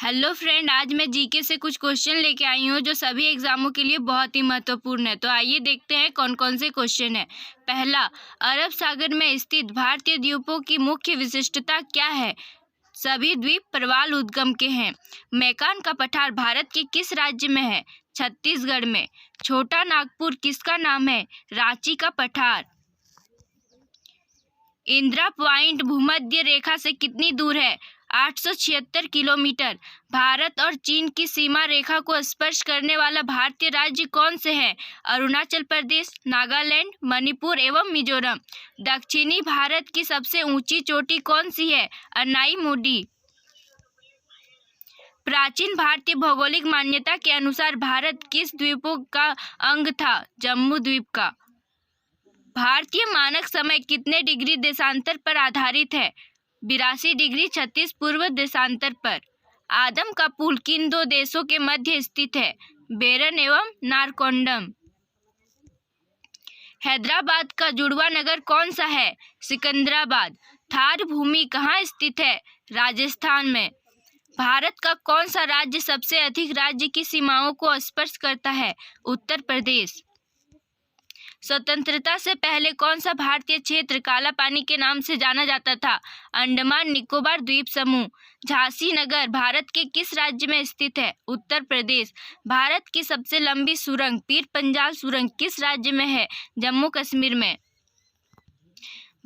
Hello friend, आज मैं GK से कुछ क्वेश्चन लेके आई हूँ जो सभी एग्जामों के लिए बहुत ही महत्वपूर्ण है। तो आइए देखते हैं कौन कौन से क्वेश्चन है। पहला, अरब सागर में स्थित भारतीय द्वीपों की मुख्य विशिष्टता क्या है? सभी द्वीप प्रवाल उद्गम के हैं। मैकान का पठार भारत के किस राज्य में है? छत्तीसगढ़ में। छोटा नागपुर किसका नाम है? रांची का पठार। इंदिरा पॉइंट भूमध्य रेखा से कितनी दूर है? 876 किलोमीटर। भारत और चीन की सीमा रेखा को स्पर्श करने वाला भारतीय राज्य कौन से हैं? अरुणाचल प्रदेश, नागालैंड, मणिपुर एवं मिजोरम। दक्षिणी भारत की सबसे ऊंची चोटी कौन सी है? अनाई। प्राचीन भारतीय भौगोलिक मान्यता के अनुसार भारत किस द्वीपों का अंग था? जम्मू द्वीप का। भारतीय मानक समय कितने डिग्री देशांतर पर आधारित है? 82 डिग्री 36 पूर्व देशांतर पर। आदम का पुल किन दो देशों के मध्य स्थित है? बेरन एवं नारकोंडम। हैदराबाद का जुड़वा नगर कौन सा है? सिकंदराबाद। थार भूमि कहाँ स्थित है? राजस्थान में। भारत का कौन सा राज्य सबसे अधिक राज्य की सीमाओं को स्पर्श करता है? उत्तर प्रदेश। स्वतंत्रता से पहले कौन सा भारतीय क्षेत्र काला पानी के नाम से जाना जाता था? अंडमान निकोबार द्वीप समूह। झांसी नगर भारत के किस राज्य में स्थित है? उत्तर प्रदेश। भारत की सबसे लंबी सुरंग पीर पंजाल सुरंग किस राज्य में है? जम्मू कश्मीर में।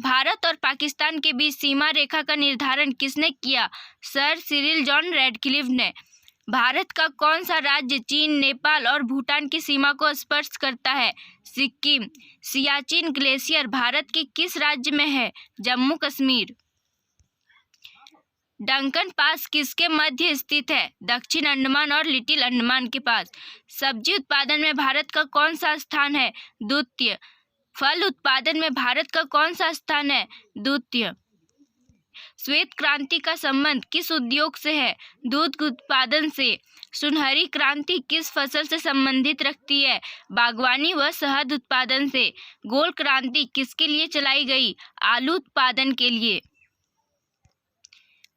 भारत और पाकिस्तान के बीच सीमा रेखा का निर्धारण किसने किया? सर सिरिल जॉन रेडक्लिफ ने। भारत का कौन सा राज्य चीन, नेपाल और भूटान की सीमा को स्पर्श करता है? सिक्किम। सियाचिन ग्लेशियर भारत के किस राज्य में है? जम्मू कश्मीर। डंकन पास किसके मध्य स्थित है? दक्षिण अंडमान और लिटिल अंडमान के पास। सब्जी उत्पादन में भारत का कौन सा स्थान है? द्वितीय। फल उत्पादन में भारत का कौन सा स्थान है? द्वितीय। श्वेत क्रांति का संबंध किस उद्योग से है? दूध उत्पादन से। सुनहरी क्रांति किस फसल से संबंधित रखती है? बागवानी व शहद उत्पादन से। गोल क्रांति किसके लिए चलाई गई? आलू उत्पादन के लिए।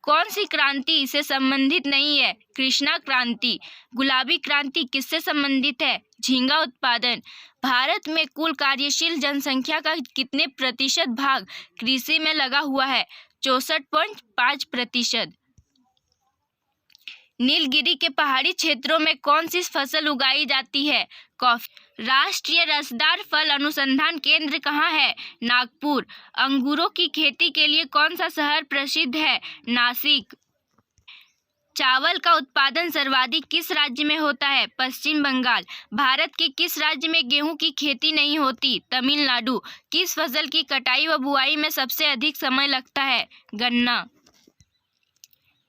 कौन सी क्रांति से संबंधित नहीं है? कृष्णा क्रांति। गुलाबी क्रांति किससे संबंधित है? झींगा उत्पादन। भारत में कुल कार्यशील जनसंख्या का कितने प्रतिशत भाग कृषि में लगा हुआ है? 64.5%। नीलगिरी के पहाड़ी क्षेत्रों में कौन सी फसल उगाई जाती है? कॉफी। राष्ट्रीय रसदार फल अनुसंधान केंद्र कहाँ है? नागपुर। अंगूरों की खेती के लिए कौन सा शहर प्रसिद्ध है? नासिक। चावल का उत्पादन सर्वाधिक किस राज्य में होता है? पश्चिम बंगाल। भारत के किस राज्य में गेहूं की खेती नहीं होती? तमिलनाडु। किस फसल की कटाई व बुआई में सबसे अधिक समय लगता है? गन्ना।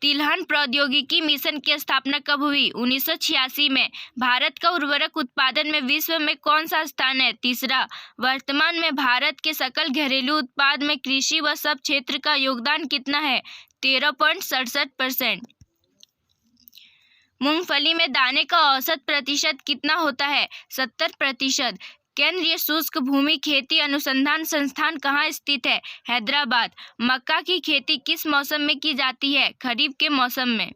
तिलहन प्रौद्योगिकी मिशन की स्थापना कब हुई? 1986 में। भारत का उर्वरक उत्पादन में विश्व में कौन सा स्थान है? तीसरा। वर्तमान में भारत के सकल घरेलू उत्पाद में कृषि व सब क्षेत्र का योगदान कितना है? 13.67%। मूंगफली में दाने का औसत प्रतिशत कितना होता है? 70%। केंद्रीय शुष्क भूमि खेती अनुसंधान संस्थान कहाँ स्थित है? हैदराबाद। मक्का की खेती किस मौसम में की जाती है? खरीफ के मौसम में।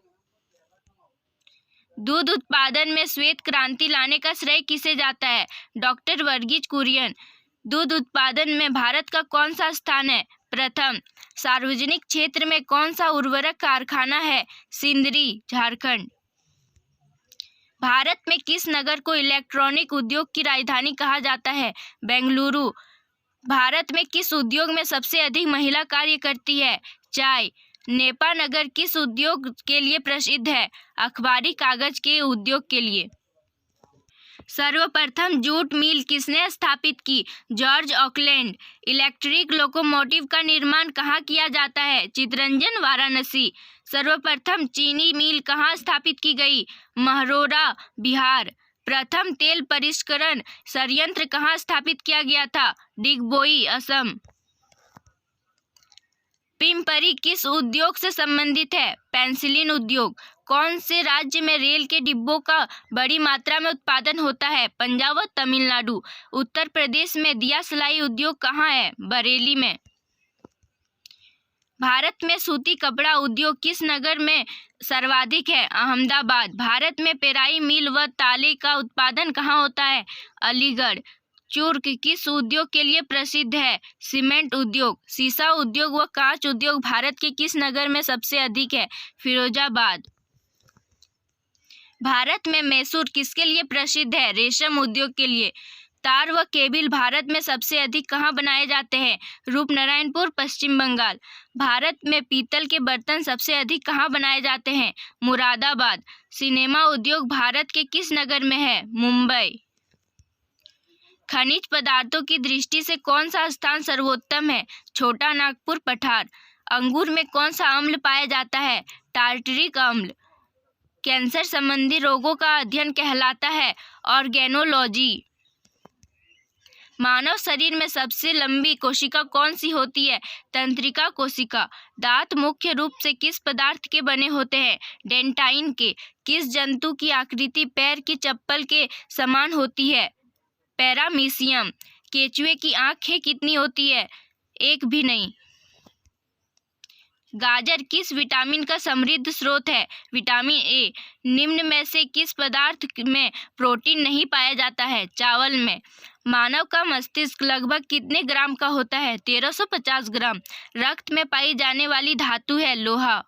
दूध उत्पादन में श्वेत क्रांति लाने का श्रेय किसे जाता है? डॉक्टर वर्गीज कुरियन। दूध उत्पादन में भारत का कौन सा स्थान है? प्रथम। सार्वजनिक क्षेत्र में कौन सा उर्वरक कारखाना है? सिंदरी, झारखंड। भारत में किस नगर को इलेक्ट्रॉनिक उद्योग की राजधानी कहा जाता है? बेंगलुरु। भारत में किस उद्योग में सबसे अधिक महिला कार्य करती है? चाय। नेपा नगर किस उद्योग के लिए प्रसिद्ध है? अखबारी कागज के उद्योग के लिए। सर्वप्रथम जूट मिल किसने स्थापित की? George Auckland. इलेक्ट्रिक लोकोमोटिव का निर्माण कहाँ किया जाता है? चितरंजन, वाराणसी। सर्वप्रथम चीनी मिल कहाँ स्थापित की गई? महरौरा, बिहार। प्रथम तेल परिष्करण संयंत्र कहाँ स्थापित किया गया था? डिगबोई, असम। पिंपरी किस उद्योग से संबंधित है? पेंसिलिन उद्योग। कौन से राज्य में रेल के डिब्बों का बड़ी मात्रा में उत्पादन होता है? पंजाब और तमिलनाडु। उत्तर प्रदेश में दिया सिलाई उद्योग कहाँ है? बरेली में। भारत में सूती कपड़ा उद्योग किस नगर में सर्वाधिक है? अहमदाबाद। भारत में पेराई मिल व ताले का उत्पादन कहाँ होता है? अलीगढ़। चूर्क किस उद्योग के लिए प्रसिद्ध है? सीमेंट उद्योग। शीशा उद्योग व कांच उद्योग भारत के किस नगर में सबसे अधिक है? फिरोजाबाद। भारत में मैसूर किसके लिए प्रसिद्ध है? रेशम उद्योग के लिए। तार व केबिल भारत में सबसे अधिक कहाँ बनाए जाते हैं? रूपनारायणपुर, पश्चिम बंगाल। भारत में पीतल के बर्तन सबसे अधिक कहाँ बनाए जाते हैं? मुरादाबाद। सिनेमा उद्योग भारत के किस नगर में है? मुंबई। खनिज पदार्थों की दृष्टि से कौन सा स्थान सर्वोत्तम है? छोटा नागपुर, पठार। अंगूर में कौन सा अम्ल पाया जाता है? टार्टरिक अम्ल। कैंसर संबंधी रोगों का अध्ययन कहलाता है ऑर्गेनोलॉजी। मानव शरीर में सबसे लंबी कोशिका कौन सी होती है? तंत्रिका कोशिका। दांत मुख्य रूप से किस पदार्थ के बने होते हैं? डेंटाइन के। किस जंतु की आकृति पैर की चप्पल के समान होती है? पैरामीशियम। केचुए की आंखें कितनी होती है? एक भी नहीं। गाजर किस विटामिन का समृद्ध स्रोत है? Vitamin A. निम्न में से किस पदार्थ में प्रोटीन नहीं पाया जाता है? चावल में। मानव का मस्तिष्क लगभग कितने ग्राम का होता है? 1350 ग्राम। रक्त में पाई जाने वाली धातु है लोहा।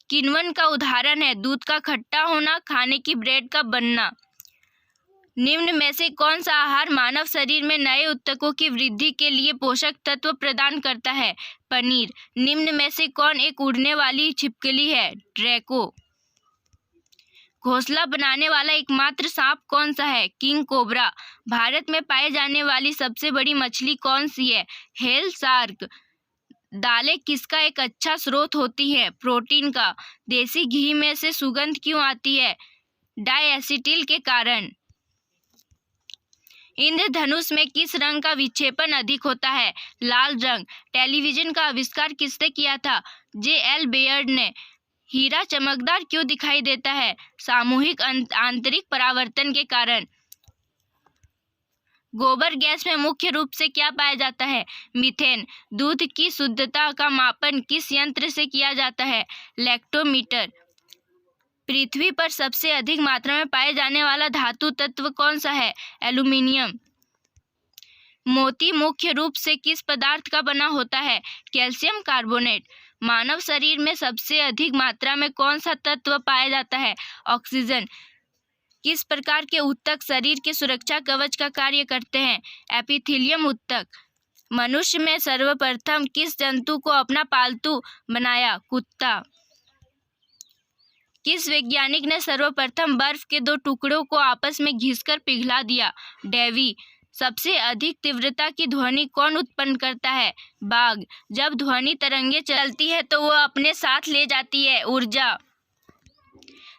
किण्वन का उदाहरण है दूध का खट्टा होना, खाने की ब्रेड का बनना। निम्न में से कौन सा आहार मानव शरीर में नए ऊतकों की वृद्धि के लिए पोषक तत्व प्रदान करता है? पनीर। निम्न में से कौन एक उड़ने वाली छिपकली है? ड्रैको। घोंसला बनाने वाला एकमात्र सांप कौन सा है? King cobra. भारत में पाए जाने वाली सबसे बड़ी मछली कौन सी है? Whale shark. दालें किसका एक अच्छा स्रोत होती हैं? प्रोटीन का। देसी घी में से सुगंध क्यों आती है? डायएसिटिल के कारण। इंद्रधनुष में किस रंग का विक्षेपण अधिक होता है? लाल रंग। टेलीविजन का आविष्कार किसने किया था? J.L. बेयर्ड ने। हीरा चमकदार क्यों दिखाई देता है? सामूहिक आंतरिक परावर्तन के कारण। गोबर गैस में मुख्य रूप से क्या पाया जाता है? मीथेन। दूध की शुद्धता का मापन किस यंत्र से किया जाता है? लैक्टोमीटर। पृथ्वी पर सबसे अधिक मात्रा में पाए जाने वाला धातु तत्व कौन सा है? एल्यूमिनियम। मोती मुख्य रूप से किस पदार्थ का बना होता है? Calcium carbonate. मानव शरीर में सबसे अधिक मात्रा में कौन सा तत्व पाया जाता है? ऑक्सीजन। किस प्रकार के ऊतक शरीर के सुरक्षा कवच का कार्य करते हैं? एपिथेलियम ऊतक। मनुष्य में सर्वप्रथम किस जंतु को अपना पालतू बनाया? कुत्ता। किस वैज्ञानिक ने सर्वप्रथम बर्फ के दो टुकड़ों को आपस में घिसकर पिघला दिया? डेवी। सबसे अधिक तीव्रता की ध्वनि कौन उत्पन्न करता है? बाघ। जब ध्वनि तरंगे चलती है तो वह अपने साथ ले जाती है ऊर्जा।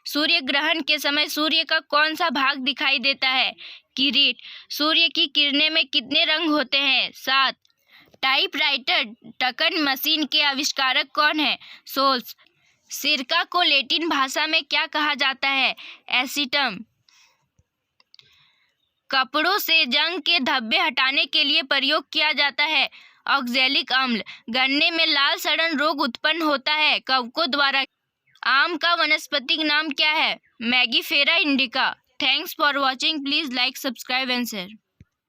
सूर्य ग्रहण के समय सूर्य का कौन सा भाग दिखाई देता है? किरीट। सूर्य की किरणें में कितने रंग होते हैं? 7। टाइपराइटर टकन मशीन के आविष्कारक कौन है? सोल्स। सिरका को लैटिन भाषा में क्या कहा जाता है? एसीटम। कपड़ों से जंग के धब्बे हटाने के लिए प्रयोग किया जाता है ऑक्जेलिक अम्ल। गन्ने में लाल सड़न रोग उत्पन्न होता है कवकों द्वारा। आम का वनस्पतिक नाम क्या है? Mangifera indica. Thanks for watching. Please like, subscribe and share.